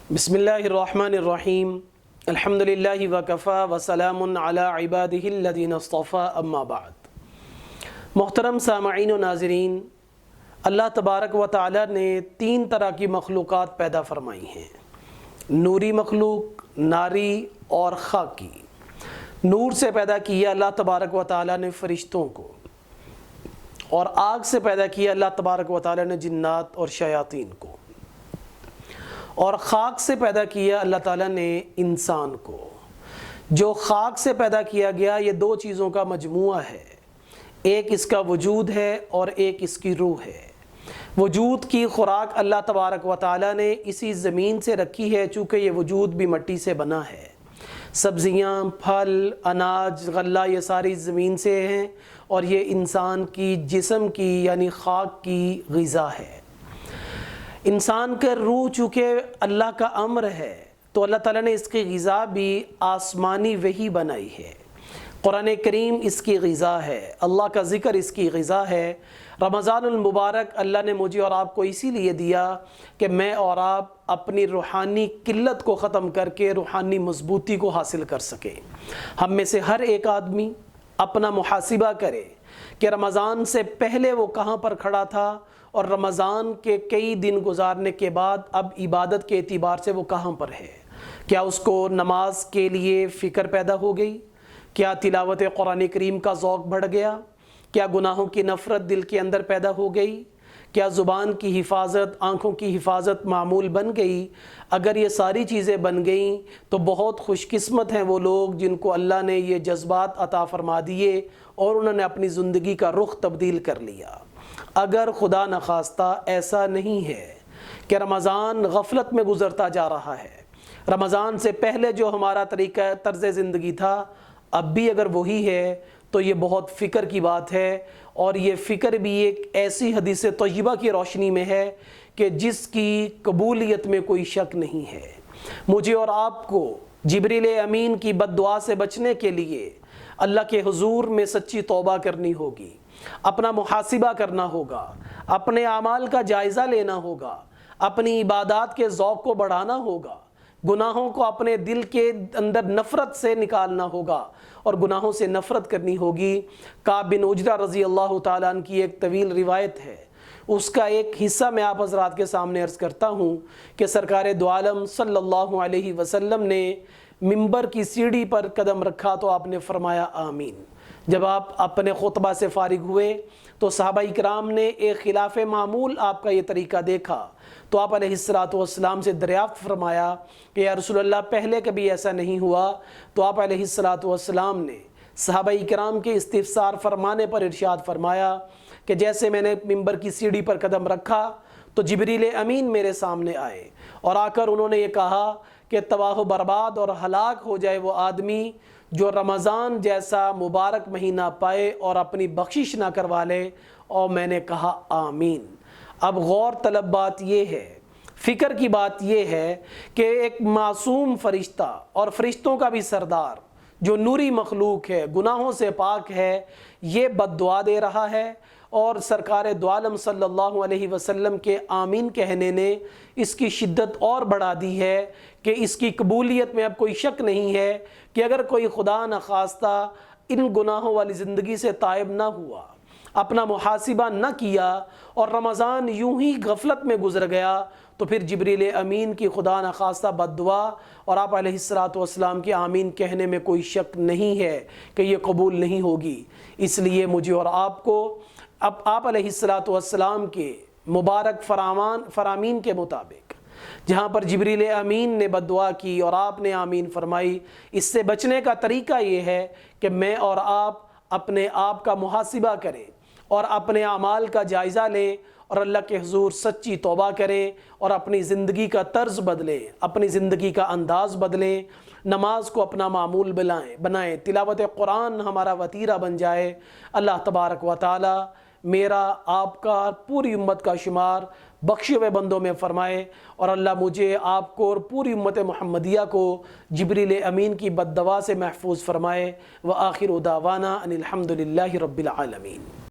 بسم اللہ الرحمن الرحیم الحمد للہ وکفا وسلام علی عبادہ الذین اصطفیٰ اما بعد۔ محترم سامعین و ناظرین، اللہ تبارک و تعالی نے تین طرح کی مخلوقات پیدا فرمائی ہیں: نوری مخلوق، ناری اور خاکی۔ نور سے پیدا کیا اللہ تبارک و تعالی نے فرشتوں کو، اور آگ سے پیدا کیا اللہ تبارک و تعالی نے جنات اور شیاطین کو، اور خاک سے پیدا کیا اللہ تعالیٰ نے انسان کو۔ جو خاک سے پیدا کیا گیا یہ دو چیزوں کا مجموعہ ہے، ایک اس کا وجود ہے اور ایک اس کی روح ہے۔ وجود کی خوراک اللہ تبارک و تعالیٰ نے اسی زمین سے رکھی ہے، چونکہ یہ وجود بھی مٹی سے بنا ہے۔ سبزیاں، پھل، اناج، غلہ یہ ساری زمین سے ہیں، اور یہ انسان کی جسم کی یعنی خاک کی غذا ہے۔ انسان کا روح چونکہ اللہ کا امر ہے تو اللہ تعالیٰ نے اس کی غذا بھی آسمانی وحی بنائی ہے۔ قرآن کریم اس کی غذا ہے، اللہ کا ذکر اس کی غذا ہے۔ رمضان المبارک اللہ نے مجھے اور آپ کو اسی لیے دیا کہ میں اور آپ اپنی روحانی قلت کو ختم کر کے روحانی مضبوطی کو حاصل کر سکیں۔ ہم میں سے ہر ایک آدمی اپنا محاسبہ کرے کہ رمضان سے پہلے وہ کہاں پر کھڑا تھا، اور رمضان کے کئی دن گزارنے کے بعد اب عبادت کے اعتبار سے وہ کہاں پر ہے۔ کیا اس کو نماز کے لیے فکر پیدا ہو گئی؟ کیا تلاوت قرآن کریم کا ذوق بڑھ گیا؟ کیا گناہوں کی نفرت دل کے اندر پیدا ہو گئی؟ کیا زبان کی حفاظت، آنکھوں کی حفاظت معمول بن گئی؟ اگر یہ ساری چیزیں بن گئیں تو بہت خوش قسمت ہیں وہ لوگ جن کو اللہ نے یہ جذبات عطا فرما دیے اور انہوں نے اپنی زندگی کا رخ تبدیل کر لیا۔ اگر خدا نخواستہ ایسا نہیں ہے کہ رمضان غفلت میں گزرتا جا رہا ہے، رمضان سے پہلے جو ہمارا طریقہ طرز زندگی تھا اب بھی اگر وہی ہے تو یہ بہت فکر کی بات ہے، اور یہ فکر بھی ایک ایسی حدیث طیبہ کی روشنی میں ہے کہ جس کی قبولیت میں کوئی شک نہیں ہے۔ مجھے اور آپ کو جبریل امین کی بد دعا سے بچنے کے لیے اللہ کے حضور میں سچی توبہ کرنی ہوگی، اپنا محاسبہ کرنا ہوگا، اپنے اعمال کا جائزہ لینا ہوگا، اپنی عبادات کے ذوق کو بڑھانا ہوگا، گناہوں کو اپنے دل کے اندر نفرت سے نکالنا ہوگا اور گناہوں سے نفرت کرنی ہوگی۔ کعب بن عجرہ رضی اللہ تعالیٰ عنہ کی ایک طویل روایت ہے، اس کا ایک حصہ میں آپ حضرات کے سامنے عرض کرتا ہوں کہ سرکار دو عالم صلی اللہ علیہ وسلم نے ممبر کی سیڑھی پر قدم رکھا تو آپ نے فرمایا آمین۔ جب آپ اپنے خطبہ سے فارغ ہوئے تو صحابہ اکرام نے ایک خلاف معمول آپ کا یہ طریقہ دیکھا تو آپ علیہ السلام سے دریافت فرمایا کہ یا رسول اللہ پہلے کبھی ایسا نہیں ہوا؟ تو آپ علیہ السلام نے صحابہ اکرام کے استفسار فرمانے پر ارشاد فرمایا کہ جیسے میں نے ممبر کی سیڑھی پر قدم رکھا تو جبریل امین میرے سامنے آئے اور آ کر انہوں نے یہ کہا کہ تباہ و برباد اور ہلاک ہو جائے وہ آدمی جو رمضان جیسا مبارک مہینہ پائے اور اپنی بخشش نہ کروا لے، اور میں نے کہا آمین۔ اب غور طلب بات یہ ہے، فکر کی بات یہ ہے کہ ایک معصوم فرشتہ اور فرشتوں کا بھی سردار جو نوری مخلوق ہے، گناہوں سے پاک ہے، یہ بد دعا دے رہا ہے، اور سرکار دو عالم صلی اللہ علیہ وسلم کے آمین کہنے نے اس کی شدت اور بڑھا دی ہے کہ اس کی قبولیت میں اب کوئی شک نہیں ہے کہ اگر کوئی خدا نخواستہ ان گناہوں والی زندگی سے تائب نہ ہوا، اپنا محاسبہ نہ کیا اور رمضان یوں ہی غفلت میں گزر گیا تو پھر جبریل امین کی خدا نخواستہ بد دعا اور آپ علیہ السلام کے آمین کہنے میں کوئی شک نہیں ہے کہ یہ قبول نہیں ہوگی۔ اس لیے مجھے اور آپ کو اب آپ علیہ السلام کے مبارک فرامین کے مطابق جہاں پر جبریل امین نے بد دعا کی اور آپ نے آمین فرمائی، اس سے بچنے کا طریقہ یہ ہے کہ میں اور آپ اپنے آپ کا محاسبہ کریں اور اپنے اعمال کا جائزہ لیں اور اللہ کے حضور سچی توبہ کریں اور اپنی زندگی کا طرز بدلیں، اپنی زندگی کا انداز بدلیں، نماز کو اپنا معمول بنائیں، تلاوت قرآن ہمارا وتیرہ بن جائے۔ اللہ تبارک و تعالی میرا آپ کا پوری امت کا شمار بخشے ہوئے بندوں میں فرمائے، اور اللہ مجھے آپ کو اور پوری امت محمدیہ کو جبریل امین کی بد دعا سے محفوظ فرمائے۔ وآخر دعوانا ان الحمد للہ رب العالمین۔